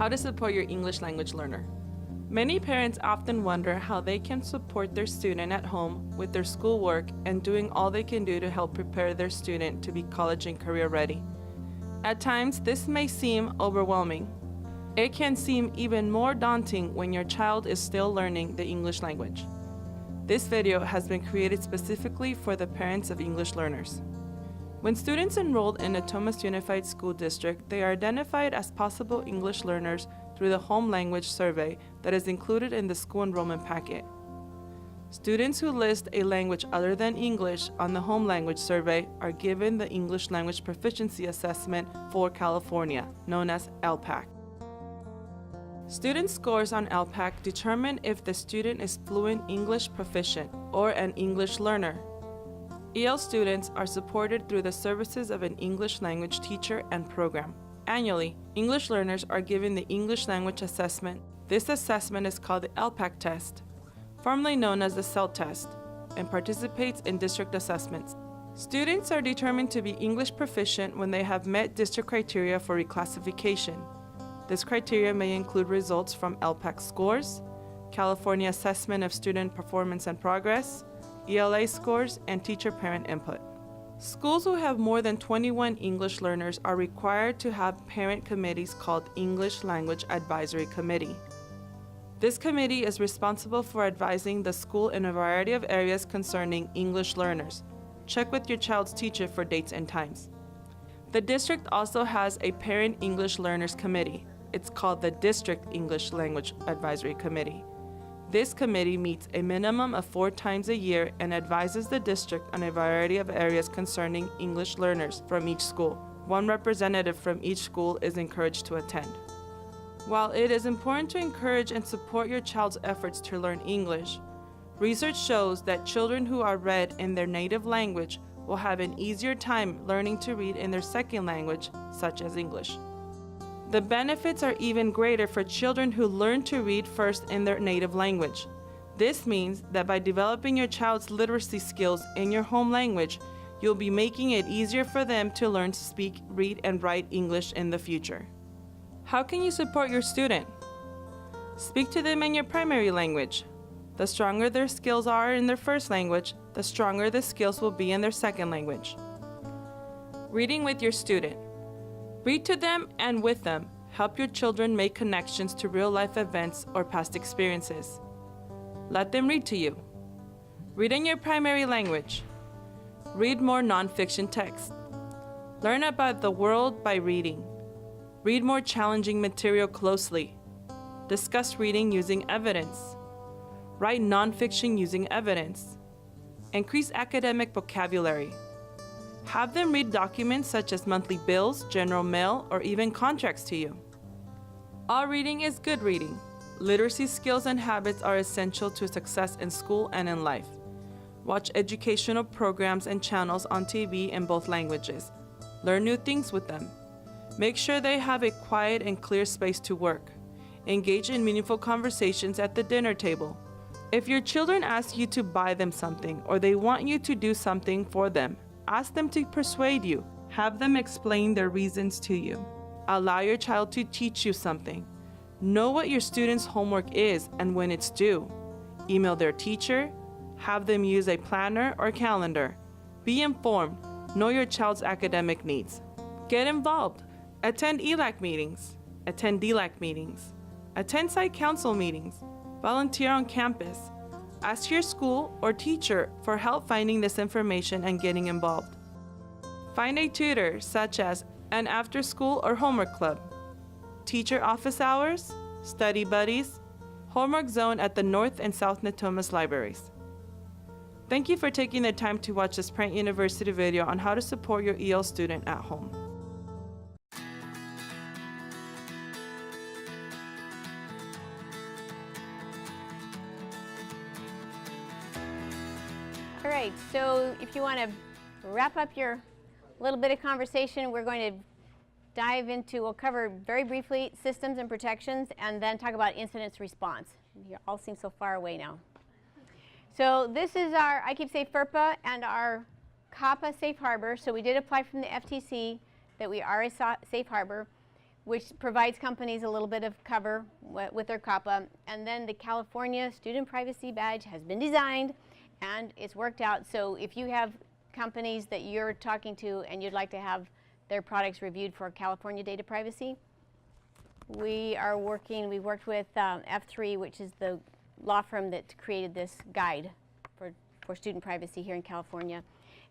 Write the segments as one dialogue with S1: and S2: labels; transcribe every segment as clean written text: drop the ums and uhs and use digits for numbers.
S1: How to support your English language learner. Many parents often wonder how they can support their student at home with their schoolwork and doing all they can do to help prepare their student to be college and career ready. At times, this may seem overwhelming. It can seem even more daunting when your child is still learning the English language. This video has been created specifically for the parents of English learners. When students enrolled in Natomas Unified School District, they are identified as possible English learners through the home language survey that is included in the school enrollment packet. Students who list a language other than English on the home language survey are given the English Language Proficiency Assessment for California, known as LPAC. Student scores on LPAC determine if the student is fluent English proficient or an English learner. EL students are supported through the services of an English language teacher and program. Annually, English learners are given the English language assessment. This assessment is called the LPAC test, formerly known as the CEL test, and participates in district assessments. Students are determined to be English proficient when they have met district criteria for reclassification. This criteria may include results from LPAC scores, California Assessment of Student Performance and Progress, ELA scores, and teacher-parent input. Schools who have more than 21 English learners are required to have parent committees called English Language Advisory Committee. This committee is responsible for advising the school in a variety of areas concerning English learners. Check with your child's teacher for dates and times. The district also has a Parent English Learners Committee. It's called the District English Language Advisory Committee. This committee meets a minimum of 4 times a year and advises the district on a variety of areas concerning English learners from each school. One representative from each school is encouraged to attend. While it is important to encourage and support your child's efforts to learn English, research shows that children who are read in their native language will have an easier time learning to read in their second language, such as English. The benefits are even greater for children who learn to read first in their native language. This means that by developing your child's literacy skills in your home language, you'll be making it easier for them to learn to speak, read, and write English in the future. How can you support your student? Speak to them in your primary language. The stronger their skills are in their first language, the stronger the skills will be in their second language. Reading with your student. Read to them and with them. Help your children make connections to real-life events or past experiences. Let them read to you. Read in your primary language. Read more nonfiction text. Learn about the world by reading. Read more challenging material closely. Discuss reading using evidence. Write nonfiction using evidence. Increase academic vocabulary. Have them read documents such as monthly bills, general mail, or even contracts to you. All reading is good reading. Literacy skills and habits are essential to success in school and in life. Watch educational programs and channels on TV in both languages. Learn new things with them. Make sure they have a quiet and clear space to work. Engage in meaningful conversations at the dinner table. If your children ask you to buy them something or they want you to do something for them, ask them to persuade you. Have them explain their reasons to you. Allow your child to teach you something. Know what your student's homework is and when it's due. Email their teacher. Have them use a planner or calendar. Be informed. Know your child's academic needs. Get involved. Attend ELAC meetings. Attend DLAC meetings. Attend site council meetings. Volunteer on campus. Ask your school or teacher for help finding this information and getting involved. Find a tutor, such as an after-school or homework club, teacher office hours, study buddies, homework zone at the North and South Natomas libraries. Thank you for taking the time to watch this Parent University video on how to support your EL student at home.
S2: All right, so if you want to wrap up your little bit of conversation, we're going to dive into, we'll cover very briefly systems and protections and then talk about incident response. You all seem so far away now. So this is our I Keep Safe FERPA and our COPPA safe harbor. So we did apply from the FTC that we are a safe harbor. which provides companies a little bit of cover with their COPPA. And then the California Student Privacy Badge has been designed and it's worked out. So if you have companies that you're talking to and you'd like to have their products reviewed for California data privacy, we've worked with F3, which is the law firm that created this guide for student privacy here in California.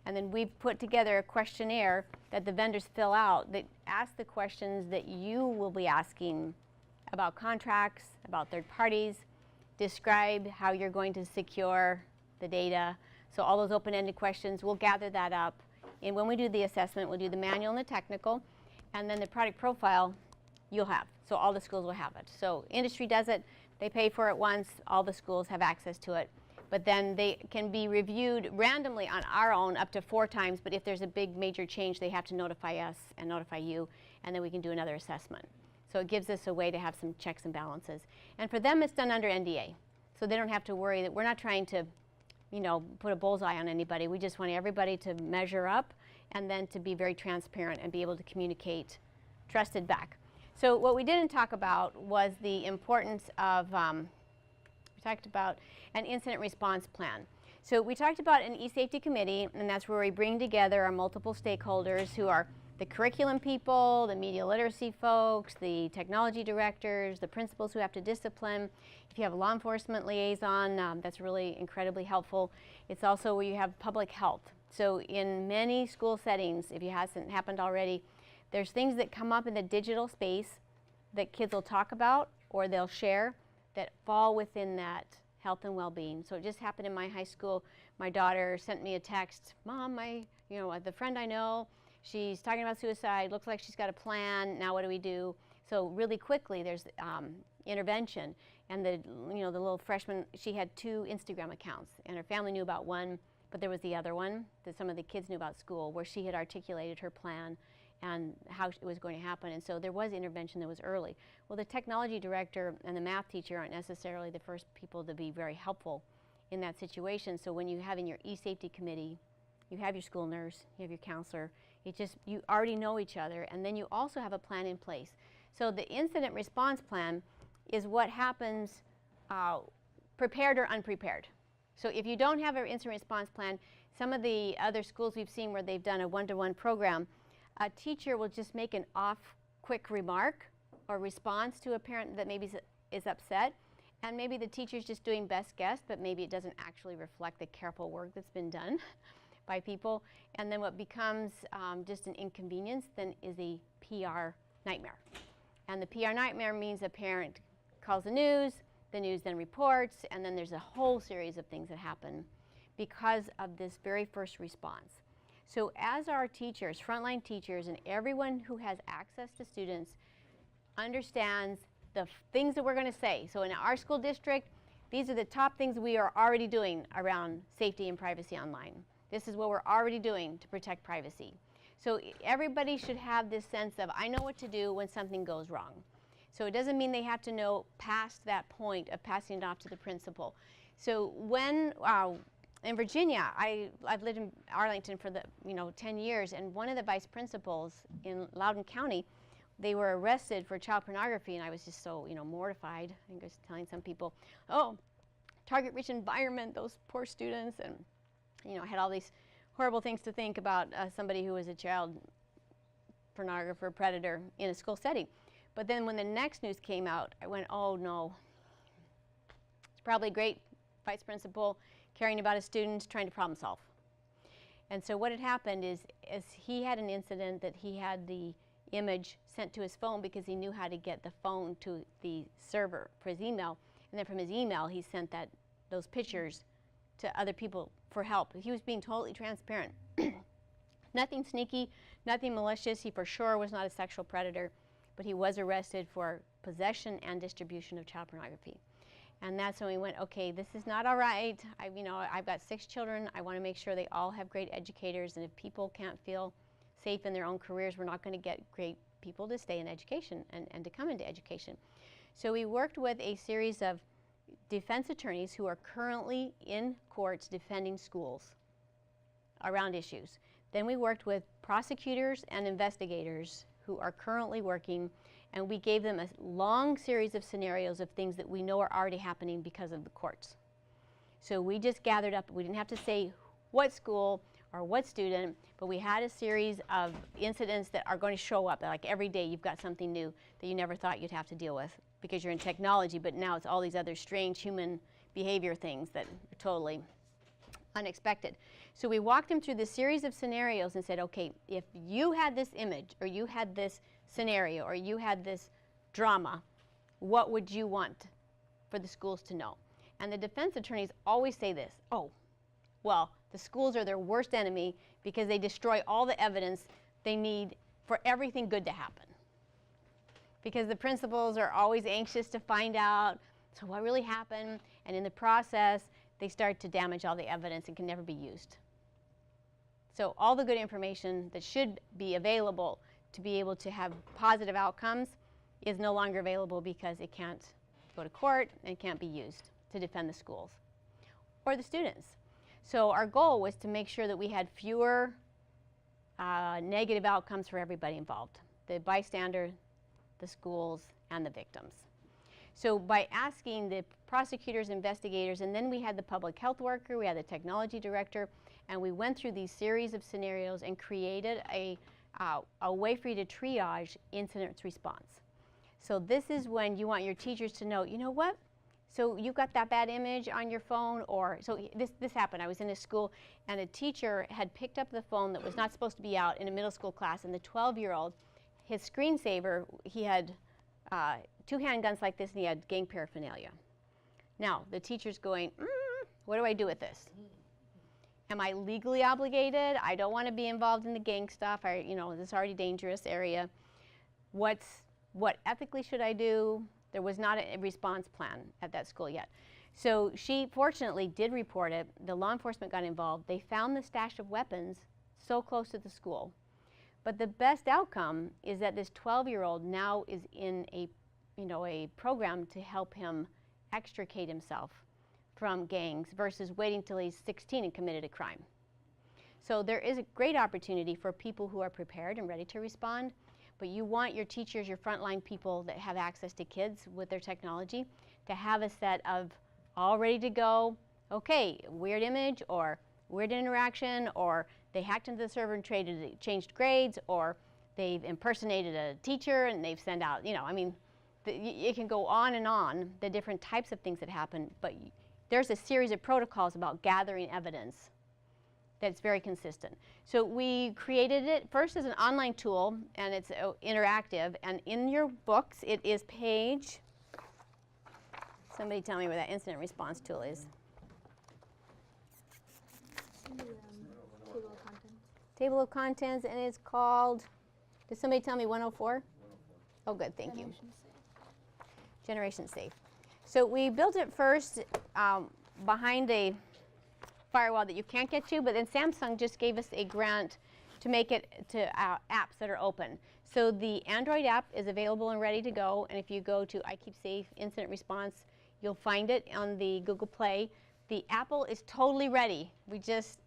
S2: And then we put together a questionnaire that the vendors fill out that asks the questions that you will be asking about contracts, about third parties, describe how you're going to secure the data. So all those open-ended questions, we'll gather that up. And when we do the assessment, we'll do the manual and the technical, and then the product profile you'll have. So all the schools will have it. So industry does it, they pay for it once, all the schools have access to it. But then they can be reviewed randomly on our own up to 4 times, but if there's a big major change, they have to notify us and notify you, and then we can do another assessment. So it gives us a way to have some checks and balances. And for them, it's done under NDA. So they don't have to worry that we're not trying to, put a bullseye on anybody. We just want everybody to measure up and then to be very transparent and be able to communicate trusted back. So what we didn't talk about was the importance of, we talked about an incident response plan. So we talked about an e-safety committee, and that's where we bring together our multiple stakeholders who are the curriculum people, the media literacy folks, the technology directors, the principals who have to discipline. If you have a law enforcement liaison, that's really incredibly helpful. It's also where you have public health. So in many school settings, if it hasn't happened already, there's things that come up in the digital space that kids will talk about or they'll share that fall within that health and well-being. So it just happened in my high school. My daughter sent me a text, Mom, the friend I know, she's talking about suicide, looks like she's got a plan, now what do we do? So really quickly there's intervention. And the little freshman, she had 2 Instagram accounts, and her family knew about one, but there was the other one that some of the kids knew about school, where she had articulated her plan and how it was going to happen. And so there was intervention that was early. Well, the technology director and the math teacher aren't necessarily the first people to be very helpful in that situation. So when you have in your e-safety committee, you have your school nurse, you have your counselor, you already know each other, and then you also have a plan in place. So the incident response plan is what happens prepared or unprepared. So if you don't have an incident response plan, some of the other schools we've seen where they've done a one-to-one program, a teacher will just make an quick remark or response to a parent that maybe is upset, and maybe the teacher's just doing best guess, but maybe it doesn't actually reflect the careful work that's been done by people. And then what becomes just an inconvenience then is a PR nightmare. And the PR nightmare means a parent calls the news then reports, and then there's a whole series of things that happen because of this very first response. So as our teachers, frontline teachers, and everyone who has access to students understands the things that we're going to say. So in our school district, these are the top things we are already doing around safety and privacy online. This is what we're already doing to protect privacy. So everybody should have this sense of, I know what to do when something goes wrong. So it doesn't mean they have to know past that point of passing it off to the principal. So when in Virginia, I've lived in Arlington for 10 years, and one of the vice principals in Loudoun County, they were arrested for child pornography, and I was just so mortified. I think I was telling some people, oh, target-rich environment, those poor students, and I had all these horrible things to think about somebody who was a child pornographer, predator in a school setting. But then when the next news came out, I went, oh no, it's probably a great vice principal caring about his students, trying to problem solve. And so what had happened is he had an incident that he had the image sent to his phone because he knew how to get the phone to the server for his email. And then from his email, he sent those pictures to other people for help. He was being totally transparent. Nothing sneaky, nothing malicious. He for sure was not a sexual predator, but he was arrested for possession and distribution of child pornography. And that's when we went, okay, this is not all right. I've got 6 children. I want to make sure they all have great educators, and if people can't feel safe in their own careers, we're not going to get great people to stay in education and to come into education. So we worked with a series of defense attorneys who are currently in courts defending schools around issues. Then we worked with prosecutors and investigators who are currently working, and we gave them a long series of scenarios of things that we know are already happening because of the courts. So we just gathered up, we didn't have to say what school or what student, but we had a series of incidents that are going to show up. Like every day you've got something new that you never thought you'd have to deal with because you're in technology, but now it's all these other strange human behavior things that are totally unexpected. So we walked them through this series of scenarios and said, okay, if you had this image or you had this scenario or you had this drama, what would you want for the schools to know? And the defense attorneys always say this, oh, well, the schools are their worst enemy because they destroy all the evidence they need for everything good to happen. Because the principals are always anxious to find out, so what really happened? And in the process, they start to damage all the evidence and can never be used. So all the good information that should be available to be able to have positive outcomes is no longer available because it can't go to court and can't be used to defend the schools or the students. So our goal was to make sure that we had fewer negative outcomes for everybody involved, the bystander, the schools, and the victims. So by asking the prosecutors, investigators, and then we had the public health worker, we had the technology director, and we went through these series of scenarios and created a way for you to triage incident response. So this is when you want your teachers to know, you know what? So you've got that bad image on your phone, or so this happened. I was in a school and a teacher had picked up the phone that was not supposed to be out in a middle school class, and the 12-year-old, his screensaver, he had 2 handguns like this and he had gang paraphernalia. Now the teacher's going, what do I do with this? Am I legally obligated? I don't want to be involved in the gang stuff. This is already dangerous area. What ethically should I do? There was not a response plan at that school yet. So she fortunately did report it. The law enforcement got involved. They found the stash of weapons so close to the school. But the best outcome is that this 12-year-old now is in a program to help him extricate himself from gangs versus waiting till he's 16 and committed a crime. So there is a great opportunity for people who are prepared and ready to respond. But you want your teachers, your frontline people that have access to kids with their technology to have a set of all ready to go, okay, weird image or weird interaction, or they hacked into the server and changed grades, or they've impersonated a teacher and they've sent out, it can go on, the different types of things that happen, but there's a series of protocols about gathering evidence that's very consistent. So we created it first as an online tool, and it's interactive, and in your books it is page, somebody tell me where that incident response tool is.
S3: Table of contents.
S2: Table of contents, and it's called, did somebody tell me 104? Oh good, thank you. Generation Safe. So we built it first behind a firewall that you can't get to, but then Samsung just gave us a grant to make it to apps that are open. So the Android app is available and ready to go, and if you go to I Keep Safe Incident Response, you'll find it on the Google Play. The Apple is totally ready. We just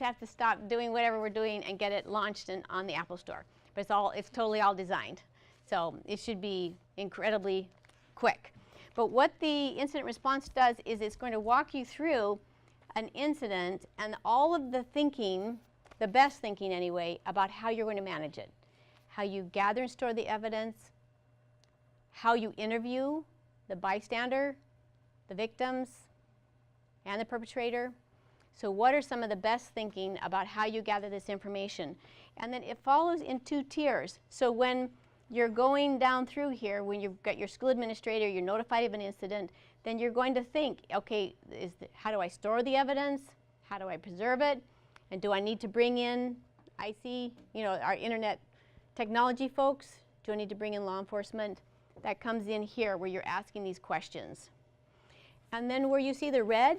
S2: have to stop doing whatever we're doing and get it launched on the Apple Store. But it's totally all designed. So it should be incredibly quick. But what the incident response does is it's going to walk you through an incident and all of the thinking, the best thinking anyway, about how you're going to manage it. How you gather and store the evidence, how you interview the bystander, the victims, and the perpetrator. So what are some of the best thinking about how you gather this information? And then it follows in 2 tiers. So when you're going down through here, when you've got your school administrator, you're notified of an incident, then you're going to think, okay, how do I store the evidence? How do I preserve it? And do I need to bring in IC, our internet technology folks? Do I need to bring in law enforcement? That comes in here where you're asking these questions. And then where you see the red,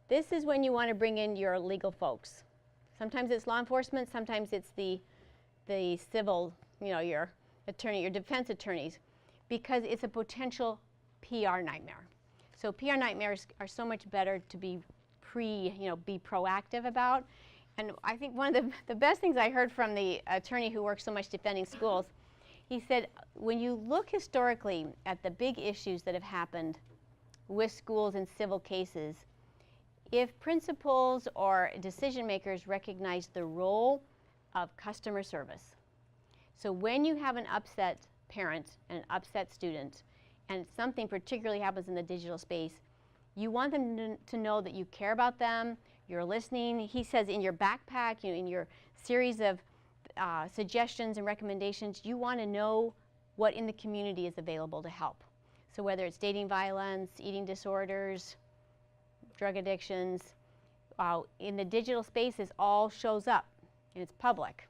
S2: this is when you want to bring in your legal folks. Sometimes it's law enforcement, sometimes it's the civil, your attorney, your defense attorneys, because it's a potential PR nightmare. So PR nightmares are so much better to be proactive about. And I think one of the best things I heard from the attorney who works so much defending schools He said, when you look historically at the big issues that have happened with schools in civil cases, if principals or decision makers recognize the role of customer service. So when you have an upset parent and an upset student, and something particularly happens in the digital space, you want them to know that you care about them, you're listening. He says in your backpack, in your series of suggestions and recommendations, you want to know what in the community is available to help. So whether it's dating violence, eating disorders, drug addictions, in the digital space, this all shows up and it's public.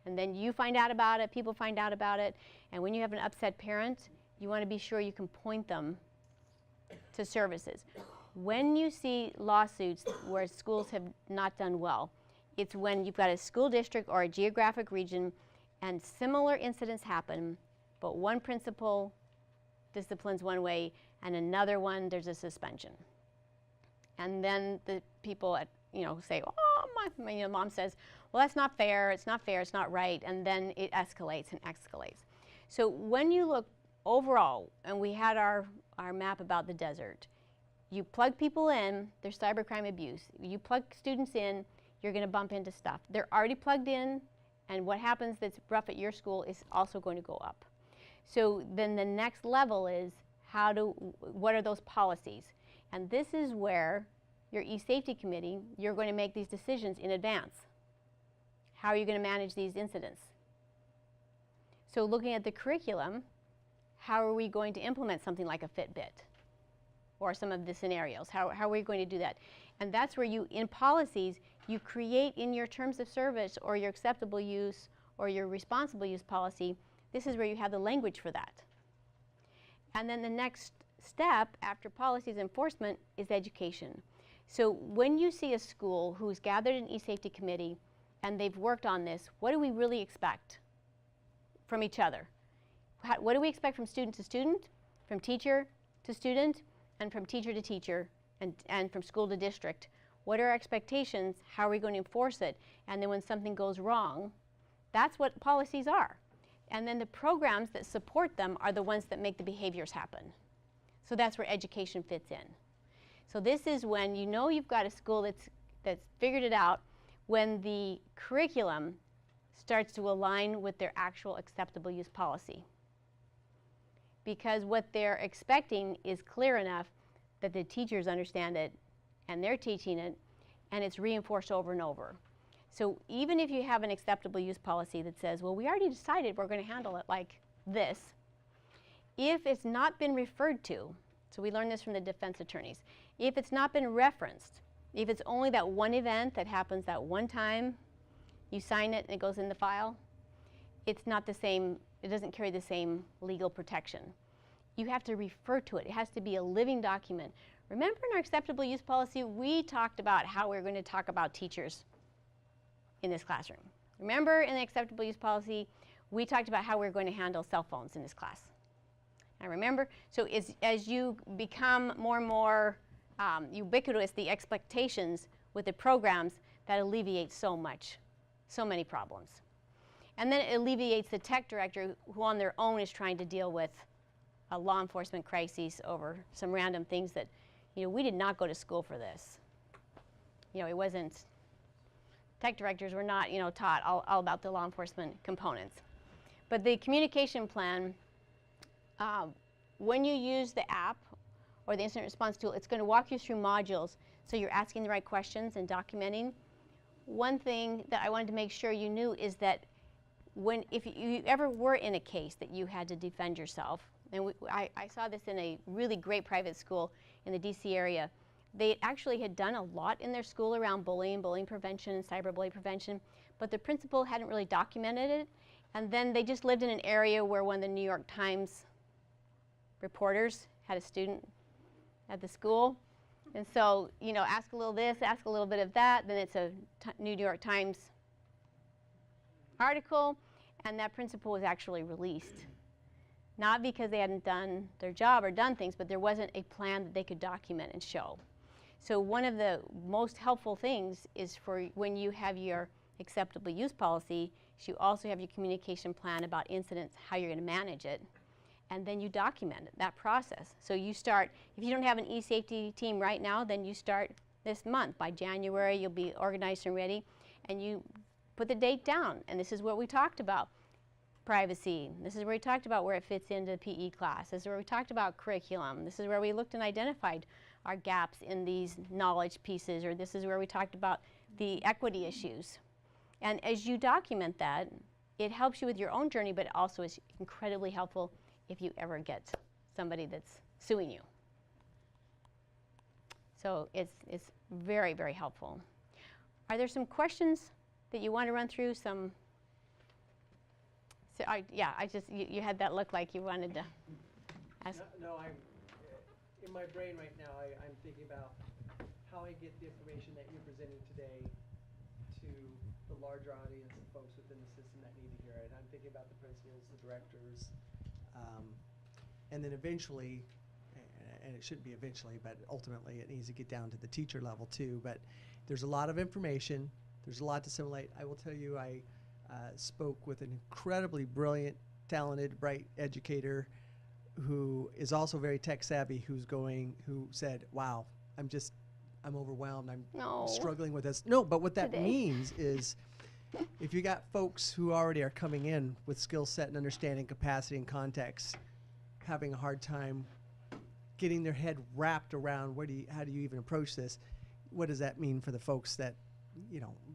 S2: And then you find out about it, people find out about it, and when you have an upset parent, you want to be sure you can point them to services. When you see lawsuits where schools have not done well, it's when you've got a school district or a geographic region and similar incidents happen, but one principal disciplines one way and another one there's a suspension. And then the people say, oh, my mom says, well, that's not fair, it's not fair, it's not right, and then it escalates and escalates. So when you look overall, and we had our map about the desert, you plug people in, there's cybercrime abuse. You plug students in, you're going to bump into stuff. They're already plugged in, and what happens that's rough at your school is also going to go up. So then the next level is what are those policies? And this is where your e-safety committee, you're going to make these decisions in advance. How are you going to manage these incidents? So looking at the curriculum, how are we going to implement something like a Fitbit or some of the scenarios? How are we going to do that? And that's where you, in policies, you create in your terms of service or your acceptable use or your responsible use policy, this is where you have the language for that. And then the next step after policies enforcement is education. So when you see a school who's gathered an e-safety committee and they've worked on this, what do we really expect from each other? What do we expect from student to student, from teacher to student, and from teacher to teacher, and from school to district? What are our expectations? How are we going to enforce it? And then when something goes wrong, that's what policies are. And then the programs that support them are the ones that make the behaviors happen. So that's where education fits in. So this is when you know you've got a school that's figured it out, when the curriculum starts to align with their actual acceptable use policy. Because what they're expecting is clear enough that the teachers understand it and they're teaching it, and it's reinforced over and over. So even if you have an acceptable use policy that says, well, we already decided we're going to handle it like this, if it's not been referred to, so we learned this from the defense attorneys, if it's not been referenced, if it's only that one event that happens that one time, you sign it and it goes in the file, it's not the same, it doesn't carry the same legal protection. You have to refer to it. It has to be a living document. Remember in our acceptable use policy, we talked about how we're going to talk about teachers in this classroom. Remember in the acceptable use policy, we talked about how we're going to handle cell phones in this class. Now remember, so as you become more and more ubiquitous, the expectations with the programs, that alleviates so many problems. And then it alleviates the tech director who on their own is trying to deal with a law enforcement crisis over some random things that, we did not go to school for this. It wasn't, tech directors were not, taught all about the law enforcement components. But the communication plan, when you use the app or the incident response tool, it's going to walk you through modules so you're asking the right questions and documenting. One thing that I wanted to make sure you knew is that if you ever were in a case that you had to defend yourself, and I saw this in a really great private school in the DC area, they actually had done a lot in their school around bullying prevention, and cyberbullying prevention, but the principal hadn't really documented it, and then they just lived in an area where one of the New York Times reporters had a student at the school. And so, ask a little this, ask a little bit of that, then it's a New York Times article, and that principal was actually released. Not because they hadn't done their job or done things, but there wasn't a plan that they could document and show. So one of the most helpful things is for when you have your acceptable use policy So you also have your communication plan about incidents, how you're going to manage it, and then you document it, that process. So you start, if you don't have an e-safety team right now, then you start this month. By January, you'll be organized and ready, and you put the date down, and this is what we talked about. Privacy. This is where we talked about where it fits into the PE class. This is where we talked about curriculum. This is where we looked and identified our gaps in these knowledge pieces, or this is where we talked about the equity issues. And as you document that, it helps you with your own journey, but it also is incredibly helpful if you ever get somebody that's suing you. So it's very, very helpful. Are there some questions that you want to run through? Some? So you had that look like you wanted to ask.
S4: No, I'm in my brain right now. I'm thinking about how I get the information that you're presenting today to the larger audience of folks within the system that need to hear it. I'm thinking about the principals, the directors, and then eventually, and it shouldn't be eventually, but ultimately it needs to get down to the teacher level too. But there's a lot of information. There's a lot to assimilate. I will tell you, I spoke with an incredibly brilliant, talented, bright educator who is also very tech savvy, who said, wow, I'm overwhelmed, I'm struggling with this. No, but what that means is if you got folks who already are coming in with skill set and understanding, capacity and context, having a hard time getting their head wrapped around how do you even approach this, what does that mean for the folks that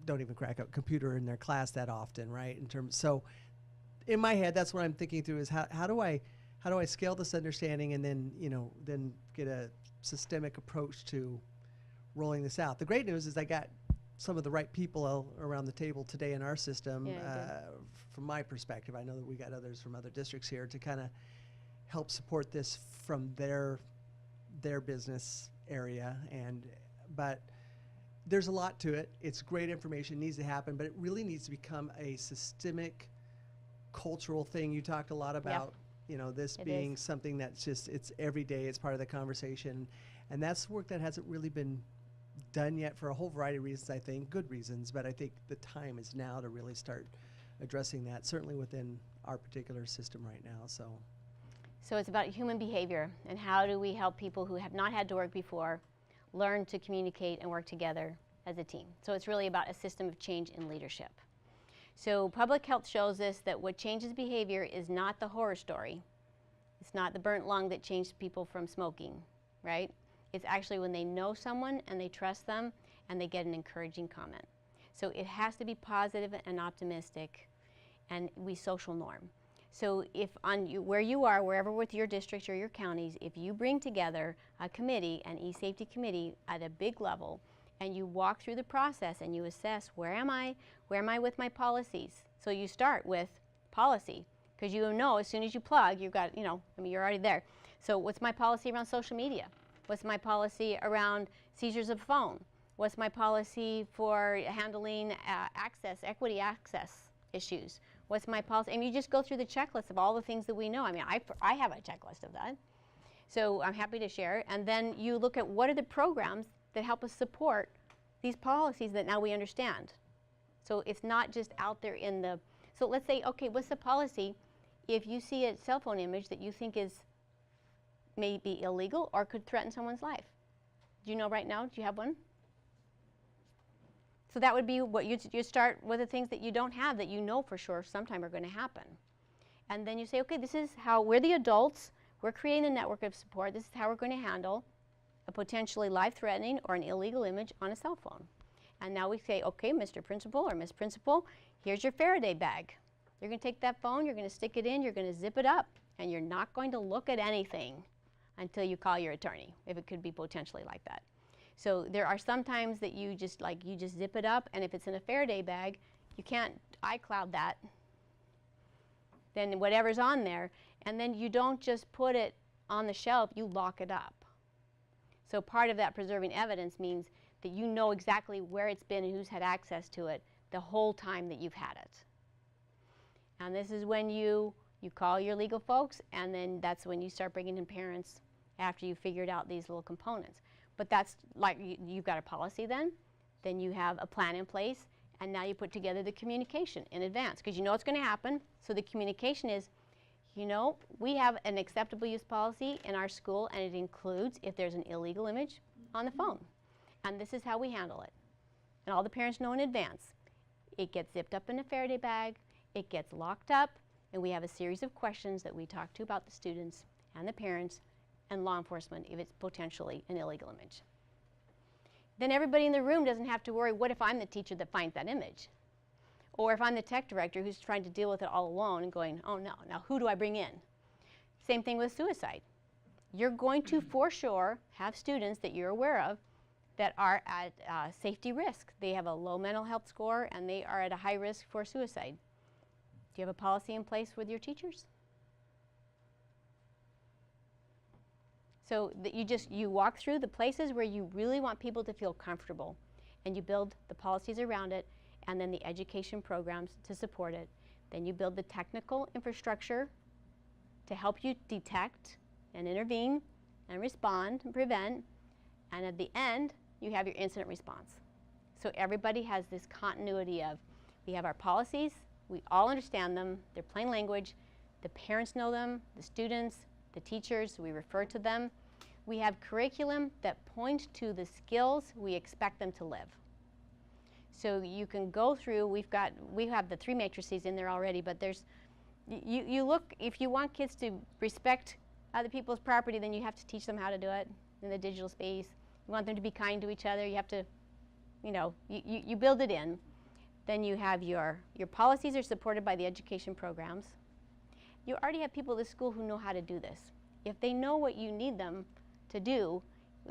S4: don't even crack a computer in their class that often, right? So in my head, that's what I'm thinking through is how do I scale this understanding and then get a systemic approach to rolling this out. The great news is I got some of the right people around the table today in our system. From my perspective, I know that we got others from other districts here to kind of help support this from their business area, but there's a lot to it. It's great information, needs to happen, but it really needs to become a systemic cultural thing. You talked a lot about, this being something that's it's every day, it's part of the conversation. And that's work that hasn't really been done yet for a whole variety of reasons, I think, good reasons, but I think the time is now to really start addressing that, certainly within our particular system right now.
S2: So it's about human behavior, and how do we help people who have not had to work before learn to communicate and work together as a team. So it's really about a system of change in leadership. So public health shows us that what changes behavior is not the horror story. It's not the burnt lung that changed people from smoking, right? It's actually when they know someone and they trust them and they get an encouraging comment. So it has to be positive and optimistic, and we social norm. So if where you are, wherever with your districts or your counties, if you bring together a committee, an e-safety committee at a big level, and you walk through the process and you assess, where am I with my policies? So you start with policy, because as soon as you plug, you've got, you're already there. So what's my policy around social media? What's my policy around seizures of phone? What's my policy for handling equity access issues? What's my policy? And you just go through the checklist of all the things that we know. I have a checklist of that. So I'm happy to share. And then you look at what are the programs that help us support these policies that now we understand. So it's not just out there so let's say, okay, what's the policy if you see a cell phone image that you think may be illegal or could threaten someone's life? Do you know right now? Do you have one? So that would be what you start with, the things that you don't have that you know for sure sometime are going to happen. And then you say, okay, this is how we're the adults, we're creating a network of support, this is how we're going to handle a potentially life-threatening or an illegal image on a cell phone. And now we say, okay, Mr. Principal or Miss Principal, here's your Faraday bag. You're going to take that phone, you're going to stick it in, you're going to zip it up, and you're not going to look at anything until you call your attorney, if it could be potentially like that. So there are some times that you just zip it up, and if it's in a Faraday bag, you can't iCloud that. Then whatever's on there, and then you don't just put it on the shelf, you lock it up. So part of that preserving evidence means that you know exactly where it's been and who's had access to it the whole time that you've had it. And this is when you call your legal folks, and then that's when you start bringing in parents after you've figured out these little components. But that's like you've got a policy then you have a plan in place, And now you put together the communication in advance, because you know it's going to happen. So the communication is, you know, we have an acceptable use policy in our school, and it includes if there's an illegal image on the phone. And this is how we handle it. And all the parents know in advance. It gets zipped up in a Faraday bag, it gets locked up, and we have a series of questions that we talk to about the students and the parents and law enforcement if it's potentially an illegal image. Then everybody in the room doesn't have to worry, what if I'm the teacher that finds that image? Or if I'm the tech director who's trying to deal with it all alone and going, oh no, now who do I bring in? Same thing with suicide. You're going to, for sure, have students that you're aware of that are at safety risk. They have a low mental health score and they are at a high risk for suicide. Do you have a policy in place with your teachers? So that you walk through the places where you really want people to feel comfortable, and you build the policies around it, and then the education programs to support it. Then you build the technical infrastructure to help you detect and intervene and respond and prevent. And at the end, you have your incident response. So everybody has this continuity of, we have our policies, we all understand them, they're plain language, the parents know them, the students, the teachers, we refer to them. We have curriculum that point to the skills we expect them to live. So you can go through, we have the 3 matrices in there already, but there's, you look, if you want kids to respect other people's property, then you have to teach them how to do it in the digital space. You want them to be kind to each other, you have to, you know, you build it in. Then you have your policies are supported by the education programs. You already have people at the school who know how to do this. If they know what you need them to do,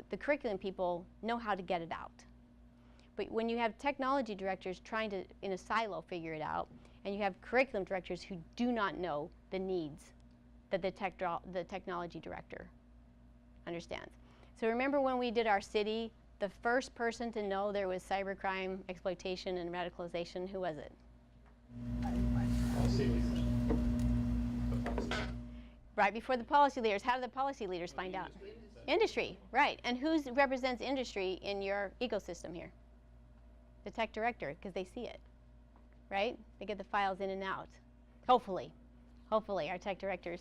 S2: the curriculum people know how to get it out. But when you have technology directors trying to, in a silo, figure it out, and you have curriculum directors who do not know the needs that the technology director understands. So remember when we did our city, the first person to know there was cybercrime, exploitation, and radicalization, who was it? Right before the policy leaders. How do the policy leaders find out? Industry, right. And who represents industry in your ecosystem here? The tech director, because they see it, right? They get the files in and out. Hopefully our tech directors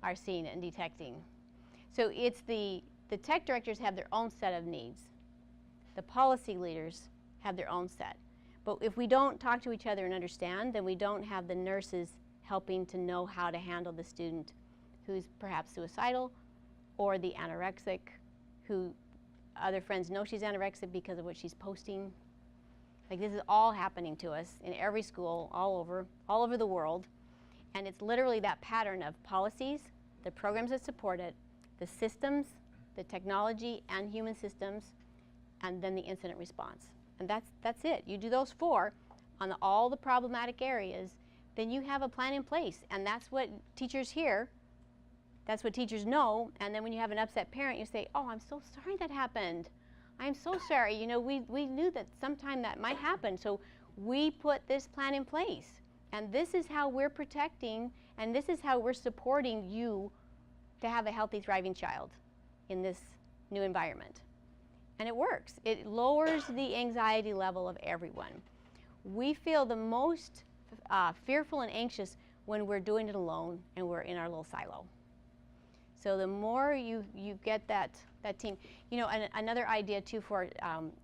S2: are seeing it and detecting. So it's the tech directors have their own set of needs. The policy leaders have their own set. But if we don't talk to each other and understand, then we don't have the nurses helping to know how to handle the student who's perhaps suicidal, or the anorexic who other friends know she's anorexic because of what she's posting. Like, this is all happening to us in every school all over the world. And it's literally that pattern of policies, the programs that support it, the systems, the technology and human systems, and then the incident response. And that's it. You do those 4 on all the problematic areas, then you have a plan in place. And that's what teachers hear. That's what teachers know. And then when you have an upset parent, you say, oh, I'm so sorry that happened. I'm so sorry. You know, we knew that sometime that might happen. So we put this plan in place. And this is how we're protecting, and this is how we're supporting you to have a healthy, thriving child in this new environment. And it works. It lowers the anxiety level of everyone. We feel the most fearful and anxious when we're doing it alone and we're in our little silo. So the more you get that team. You know, another idea too for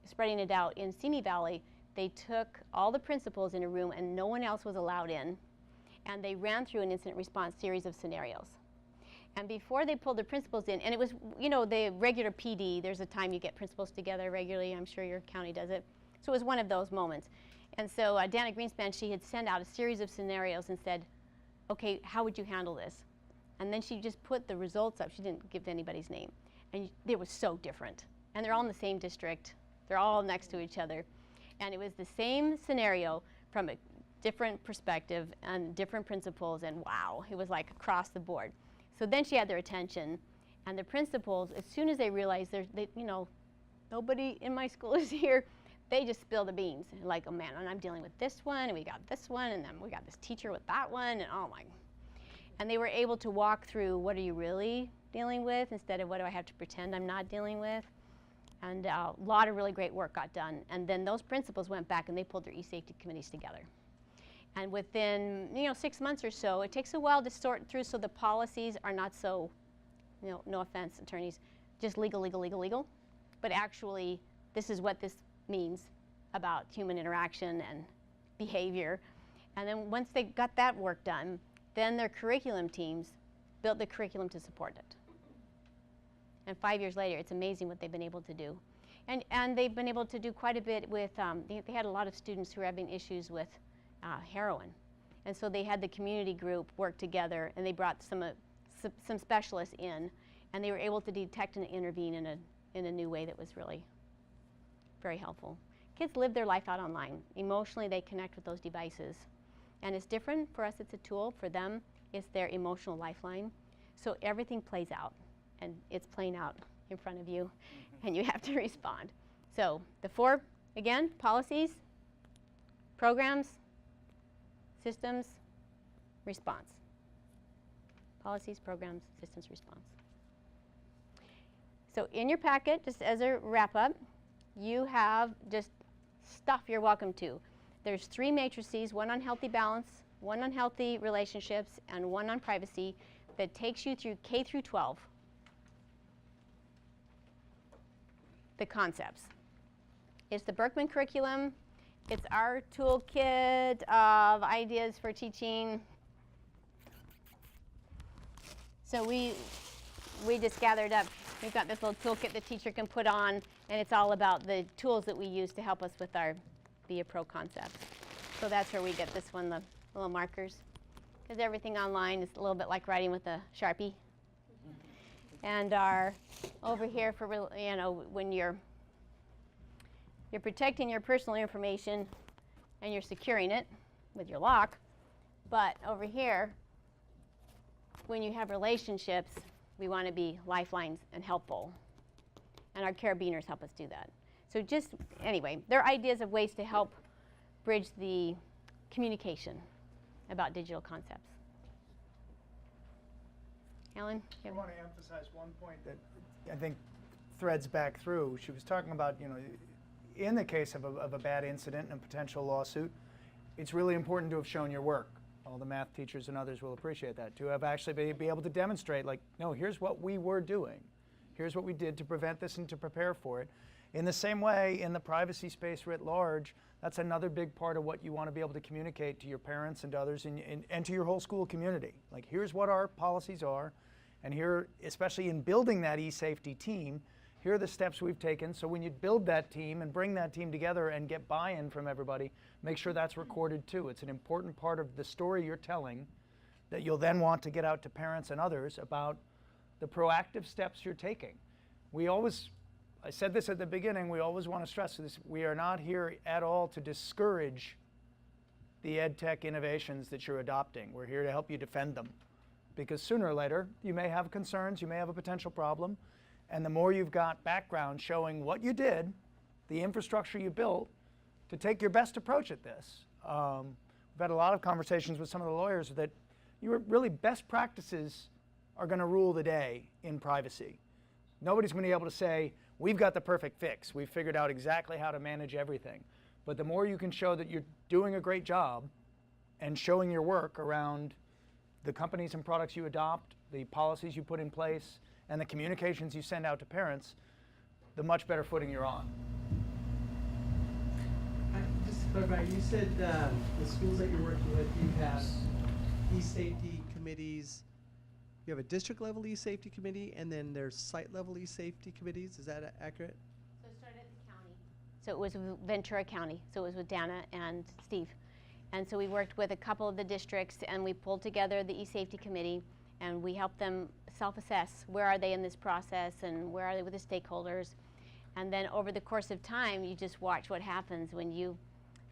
S2: spreading it out, in Simi Valley, they took all the principals in a room and no one else was allowed in, and they ran through an incident response series of scenarios. And before they pulled the principals in, and it was, you know, the regular PD, there's a time you get principals together regularly, I'm sure your county does it. So it was one of those moments. And so Dana Greenspan, she had sent out a series of scenarios and said, okay, how would you handle this? And then she just put the results up. She didn't give anybody's name. And they were so different. And they're all in the same district. They're all next to each other. And it was the same scenario from a different perspective and different principals, and wow, it was like across the board. So then she had their attention, and the principals, as soon as they realized you know, nobody in my school is here, they just spill the beans. Like, oh man, and I'm dealing with this one, and we got this one, and then we got this teacher with that one, and oh my. And they were able to walk through, what are you really dealing with, instead of what do I have to pretend I'm not dealing with. And a lot of really great work got done. And then those principals went back and they pulled their e-safety committees together. And within 6 months or so, it takes a while to sort through so the policies are not so, no offense, attorneys, just legal, legal, legal, legal. But actually, this is what this means about human interaction and behavior. And then once they got that work done, then their curriculum teams built the curriculum to support it. And 5 years later, it's amazing what they've been able to do. And they've been able to do quite a bit with, they had a lot of students who were having issues with heroin. And so they had the community group work together, and they brought some specialists in, and they were able to detect and intervene in a new way that was really very helpful. Kids live their life out online. Emotionally, they connect with those devices. And it's different. For us, it's a tool. For them, it's their emotional lifeline. So everything plays out, and it's playing out in front of you, and you have to respond. So the 4, again, policies, programs, systems, response. Policies, programs, systems, response. So in your packet, just as a wrap-up, you have just stuff you're welcome to. There's 3 matrices, one on healthy balance, one on healthy relationships, and one on privacy that takes you through K through 12. The concepts. It's the Berkman curriculum. It's our toolkit of ideas for teaching. So we just gathered up. We've got this little toolkit the teacher can put on, and it's all about the tools that we use to help us with our Be a Pro concepts. So that's where we get this one, the little markers. Because everything online is a little bit like writing with a Sharpie. And our over here for when you're protecting your personal information and you're securing it with your lock. But over here, when you have relationships, we want to be lifelines and helpful. And our carabiners help us do that. So just, anyway, there are ideas of ways to help bridge the communication about digital concepts. Alan?
S5: I want to emphasize one point that I think threads back through. She was talking about, in the case of a bad incident and a potential lawsuit, it's really important to have shown your work. All the math teachers and others will appreciate that, to have actually be able to demonstrate, like, no, here's what we were doing. Here's what we did to prevent this and to prepare for it. In the same way, in the privacy space writ large, that's another big part of what you want to be able to communicate to your parents and to others and to your whole school community. Like, here's what our policies are, and here, especially in building that e-safety team, here are the steps we've taken. So when you build that team and bring that team together and get buy-in from everybody, make sure that's recorded too. It's an important part of the story you're telling that you'll then want to get out to parents and others about the proactive steps you're taking. I said this at the beginning, we always want to stress this, we are not here at all to discourage the ed tech innovations that you're adopting. We're here to help you defend them. Because sooner or later, you may have concerns, you may have a potential problem, and the more you've got background showing what you did, the infrastructure you built, to take your best approach at this. We've had a lot of conversations with some of the lawyers that really best practices are going to rule the day in privacy. Nobody's going to be able to say, we've got the perfect fix. We've figured out exactly how to manage everything. But the more you can show that you're doing a great job and showing your work around the companies and products you adopt, the policies you put in place, and the communications you send out to parents, the much better footing you're on.
S4: Just to clarify, you said the schools that you're working with, you have e-safety committees. You have a district level e-safety committee, and then there's site level e-safety committees. Is that accurate?
S2: So it started at the county. So it was with Ventura County. So it was with Dana and Steve. And so we worked with a couple of the districts, and we pulled together the e-safety committee, and we helped them self-assess where are they in this process and where are they with the stakeholders. And then over the course of time, you just watch what happens when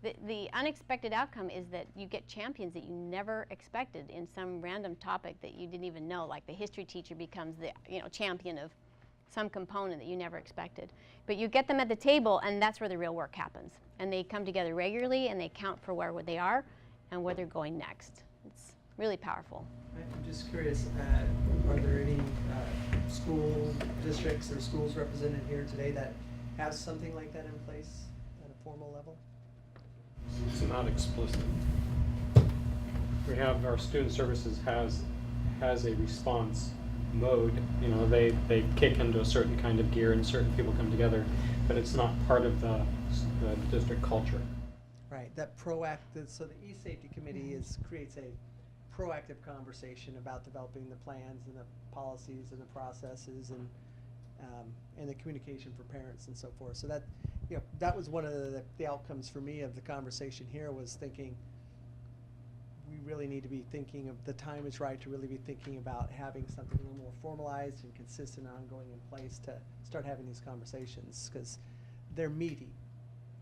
S2: the unexpected outcome is that you get champions that you never expected in some random topic that you didn't even know, like the history teacher becomes the champion of some component that you never expected. But you get them at the table, and that's where the real work happens. And they come together regularly, and they account for where they are and where they're going next. It's really powerful.
S4: I'm just curious, are there any school districts or schools represented here today that have something like that in place at a formal level?
S6: It's not explicit. We have, our student services has a response mode. You know, they kick into a certain kind of gear and certain people come together, but it's not part of the district culture.
S4: Right, that proactive, so the e-safety committee creates a proactive conversation about developing the plans and the policies and the processes and the communication for parents and so forth. So that, you know, that was one of the outcomes for me of the conversation here, was thinking we really need to be thinking of, the time is right to really be thinking about having something a little more formalized and consistent and ongoing in place to start having these conversations, because they're meaty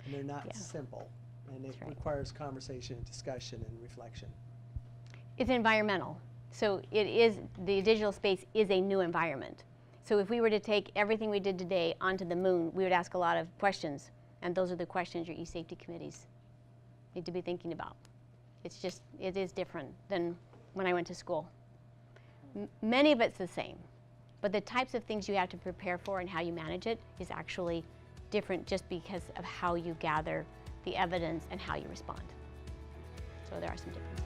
S4: and they're not simple, and it requires conversation and discussion and reflection.
S2: It's environmental. So it is, the digital space is a new environment. So if we were to take everything we did today onto the moon, we would ask a lot of questions, and those are the questions your e-safety committees need to be thinking about. It's just, it is different than when I went to school. Many of it's the same, but the types of things you have to prepare for and how you manage it is actually different, just because of how you gather the evidence and how you respond. So there are some differences.